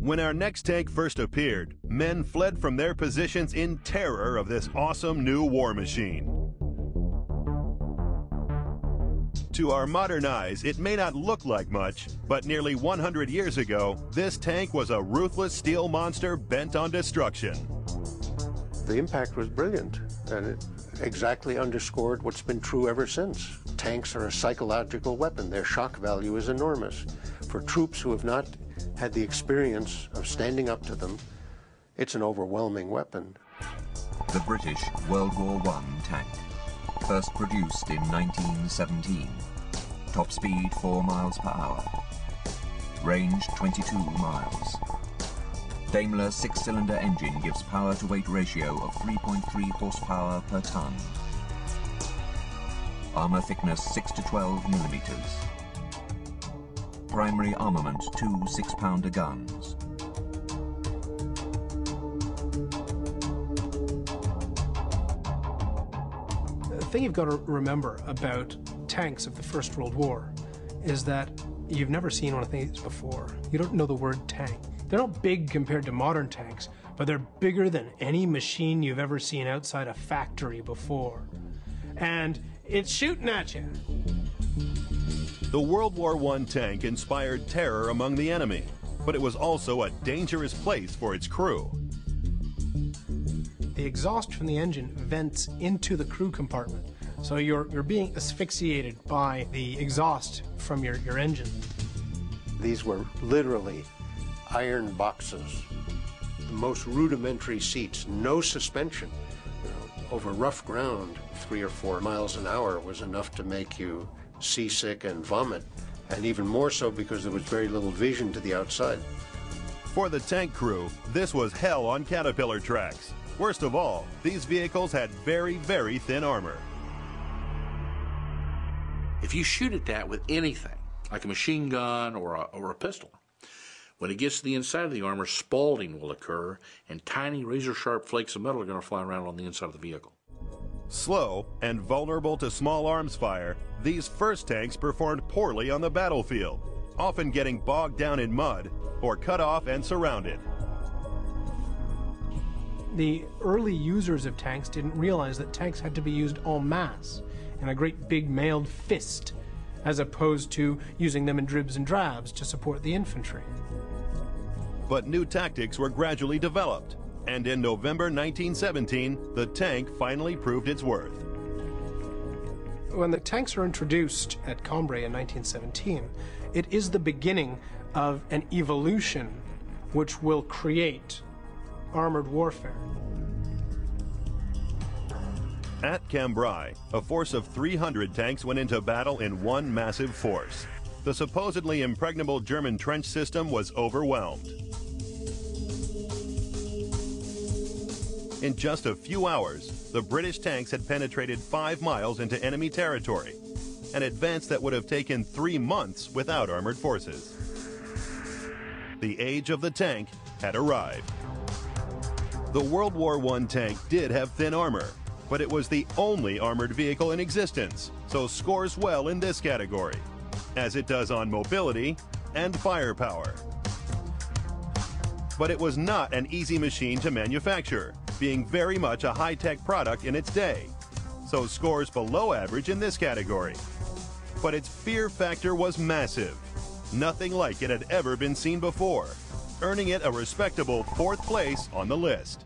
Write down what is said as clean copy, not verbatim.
When our next tank first appeared, men fled from their positions in terror of this awesome new war machine. To our modern eyes, it may not look like much, but nearly 100 years ago, this tank was a ruthless steel monster bent on destruction. The impact was brilliant, and it exactly underscored what's been true ever since. Tanks are a psychological weapon. Their shock value is enormous. For troops who have not had the experience of standing up to them, it's an overwhelming weapon. The British World War I tank, first produced in 1917. Top speed 4 miles per hour. Range 22 miles. Daimler 6-cylinder engine gives power-to-weight ratio of 3.3 horsepower per ton. Armor thickness 6 to 12 millimeters. Primary armament 2 6-pounder guns. The thing you've got to remember about tanks of the First World War is that you've never seen one of these before. You don't know the word tank. They're not big compared to modern tanks, but they're bigger than any machine you've ever seen outside a factory before. And it's shooting at you. The World War I tank inspired terror among the enemy, but it was also a dangerous place for its crew. The exhaust from the engine vents into the crew compartment, so you're being asphyxiated by the exhaust from your engine. These were literally iron boxes, the most rudimentary seats, no suspension. Over rough ground, 3 or 4 miles an hour was enough to make you seasick and vomit, and even more so because there was very little vision to the outside. For the tank crew, this was hell on Caterpillar tracks. Worst of all, these vehicles had very, very thin armor. If you shoot at that with anything, like a machine gun or a pistol, when it gets to the inside of the armor, spalling will occur, and tiny razor-sharp flakes of metal are going to fly around on the inside of the vehicle. Slow and vulnerable to small arms fire, these first tanks performed poorly on the battlefield, often getting bogged down in mud or cut off and surrounded. The early users of tanks didn't realize that tanks had to be used en masse in a great big mailed fist, as opposed to using them in dribs and drabs to support the infantry. But new tactics were gradually developed, and in November 1917, the tank finally proved its worth. When the tanks are introduced at Cambrai in 1917, it is the beginning of an evolution which will create armored warfare. At Cambrai, a force of 300 tanks went into battle in one massive force. The supposedly impregnable German trench system was overwhelmed. In just a few hours, the British tanks had penetrated 5 miles into enemy territory, an advance that would have taken 3 months without armored forces. The age of the tank had arrived. The World War I tank did have thin armor, but it was the only armored vehicle in existence, so scores well in this category, as it does on mobility and firepower. But it was not an easy machine to manufacture, being very much a high-tech product in its day, so scores below average in this category. But its fear factor was massive. Nothing like it had ever been seen before, earning it a respectable 4th place on the list.